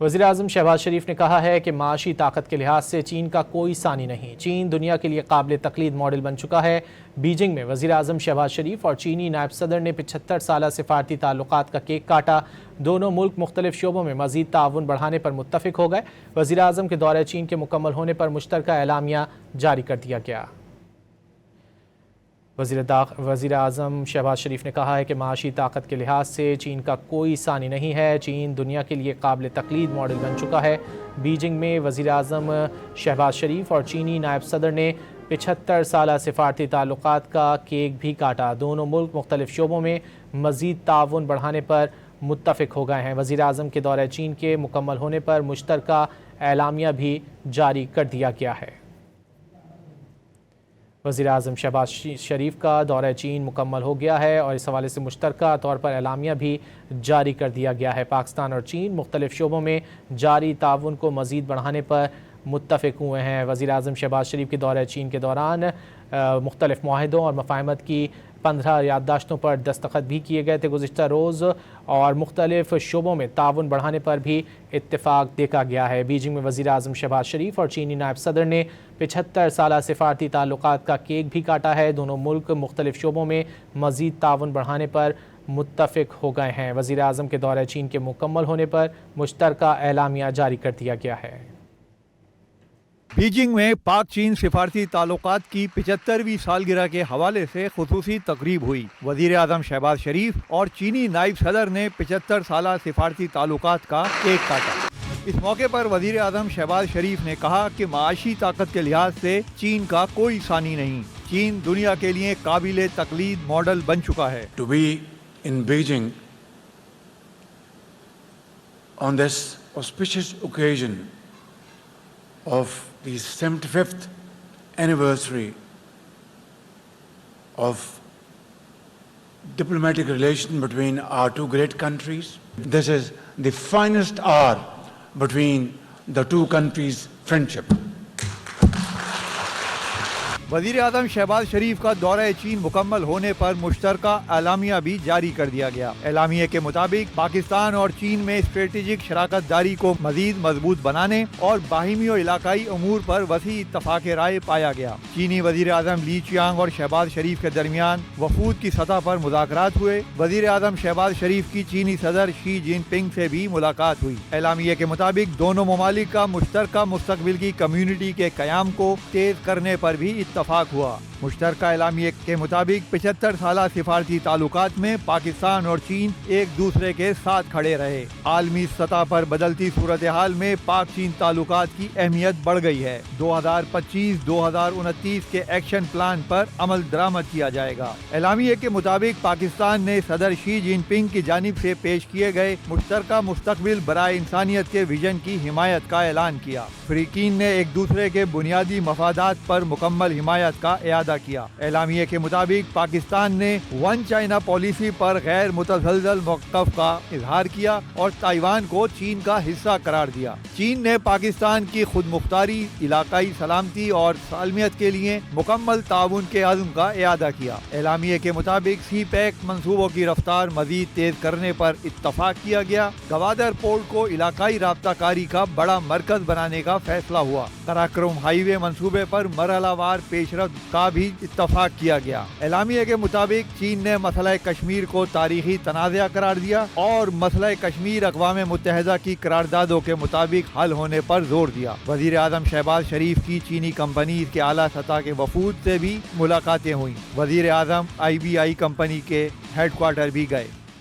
वज़ीर-ए-आज़म शहबाज शरीफ ने कहा है कि माशी ताकत के लिहाज से चीन का कोई सानी नहीं। चीन दुनिया के लिए काबिल तक़लीद मॉडल बन चुका है। बीजिंग में वज़ीर-ए-आज़म शहबाज शरीफ और चीनी नायब सदर ने 75 साला सिफारती ताल्लुकात का केक काटा। दोनों मुल्क मुख्तलिफ शोबों में मज़ीद ताउन बढ़ाने पर मुत्तफ़िक हो गए। वज़ीर-ए-आज़म के दौरे चीन के मुकम्मल होने पर मुश्तरका एलामिया जारी कर दिया गया। वज़ीर-ए-आज़म शहबाज शरीफ ने कहा है कि माशी ताकत के लिहाज से चीन का कोई सानी नहीं है। चीन दुनिया के लिए काबिल तक़लीद मॉडल बन चुका है। बीजिंग में वज़ीर-ए-आज़म शहबाज शरीफ और चीनी नायब सदर ने 75 साला सिफारती ताल्लुकात का केक भी काटा। दोनों मुल्क मुख्तलिफ शोबों में मज़ीद ताउन बढ़ाने पर मुत्तफ़िक हो गए हैं। वज़ीर-ए-आज़म के दौरे चीन के मुकम्मल होने पर मुश्तरका एलामिया भी जारी कर दिया गया है। वज़ीर-ए-आज़म शहबाज शरीफ का दौरा चीन मुकम्मल हो गया है और इस हवाले से मुश्तरका तौर पर एलामिया भी जारी कर दिया गया है। पाकिस्तान और चीन मुख्तलिफ शोबों में जारी ताउन को मज़ीद बढ़ाने पर मुत्तफ़िक हुए हैं। वज़ीर-ए-आज़म शहबाज शरीफ के दौरे चीन के दौरान मुख्तलिफ मुआहिदों और मफ़ाहमत की 15 याददाश्तों पर दस्तखत भी किए गए थे गुज़िश्ता रोज़, और मुख्तलिफ शोबों में ताउन बढ़ाने पर भी इत्तेफाक देखा गया है। बीजिंग में वज़ीर-ए-आज़म शहबाज शरीफ और चीनी नायब सदर ने 75 साला सिफारती ताल्लुकात का केक भी काटा है। दोनों मुल्क मुख्तलिफ शोबों में मज़ीद ताउन बढ़ाने पर मुत्तफ़िक हो गए हैं। वज़ीर-ए-आज़म के दौरे चीन के मुकम्मल होने पर मुश्तरका एलामिया जारी कर दिया गया है। बीजिंग में पाक चीन सिफारती ताल्लुकात की 75वीं सालगिरह के हवाले से खुसूसी तकरीब हुई। वज़ीर-ए-आज़म शहबाज शरीफ और चीनी नायब सदर ने 75 साला सिफारती ताल्लुकात का केक काटा। इस मौके पर वज़ीर-ए-आज़म शहबाज शरीफ ने कहा कि माशी ताकत के लिहाज से चीन का कोई सानी नहीं। चीन दुनिया के लिए काबिल तक़लीद मॉडल बन चुका है। To be in Beijing on this auspicious occasion of the 75th anniversary of diplomatic relation between our two great countries. This is the finest hour between the two countries' friendship. वज़ीर-ए-आज़म शहबाज शरीफ का दौरा चीन मुकम्मल होने पर मुश्तरका एलामिया भी जारी कर दिया गया। एलामिया के मुताबिक पाकिस्तान और चीन में स्ट्रेटेजिक शराकत दारी को मजीद मजबूत बनाने और बाहिमी और इलाकाई अमूर पर वसी इत्तफाक राय पाया गया। चीनी वज़ीर-ए-आज़म ली चियांग और शहबाज शरीफ के दरमियान वफूद की सतह पर मुज़ाकरात हुए। वज़ीर-ए-आज़म शहबाज शरीफ की चीनी सदर शी जिनपिंग से भी मुलाकात हुई। एलामिया के मुताबिक दोनों ममालिक का मुश्तरका मुस्तकबिल की कम्युनिटी के क़याम को तेज करने पर भी इत्तफाक हुआ। मुश्तरका एलामिया के मुताबिक 75 साला सिफारती ताल्लुकात में पाकिस्तान और चीन एक दूसरे के साथ खड़े रहे। आलमी सतह पर बदलती सूरत हाल में पाक चीन ताल्लुकात की अहमियत बढ़ गई है। 2025-2029 के एक्शन प्लान पर अमल दरामद किया जाएगा। एलामिया के मुताबिक पाकिस्तान ने सदर शी जिनपिंग की जानिब से पेश किए गए मुश्तरका मुस्तकबिल बराए इंसानियत के विजन की हिमायत का ऐलान किया। फ़रीकीन ने एक दूसरे के बुनियादी मफादात पर मुकम्मल हिमायत का किया। एलामिया के मुताबिक पाकिस्तान ने वन चाइना पॉलिसी पर गैर मुतज़लज़ल मौक़िफ़ का इजहार किया और ताइवान को चीन का हिस्सा करार दिया। चीन ने पाकिस्तान की खुद मुख्तारी, इलाकाई सलामती और सालमियत के लिए मुकम्मल ताउन के अज़्म का इयादा किया। एलामिया के मुताबिक सी पैक मंसूबों की रफ्तार मजीद तेज करने पर इत्तफाक किया गया। गवादर पोर्ट को इलाकाई राब्ताकारी का बड़ा मरकज बनाने का फैसला हुआ। कराक्रम हाईवे मंसूबे पर मरहलावार पेशरफ्त का भी इत्तफाक किया गया। एलामिया के मुताबिक चीन ने मसला कश्मीर को तारीखी तनाज़ा करार दिया और मसला कश्मीर अक़वाम मुत्तहिदा की करारदादों के मुताबिक हल होने पर जोर दिया। वज़ीर-ए-आज़म शहबाज शरीफ की चीनी कंपनी के आला सतह के वफूद से भी मुलाकातें हुई। वज़ीर-ए-आज़म IBI कंपनी के हेडक्वार्टर भी गए।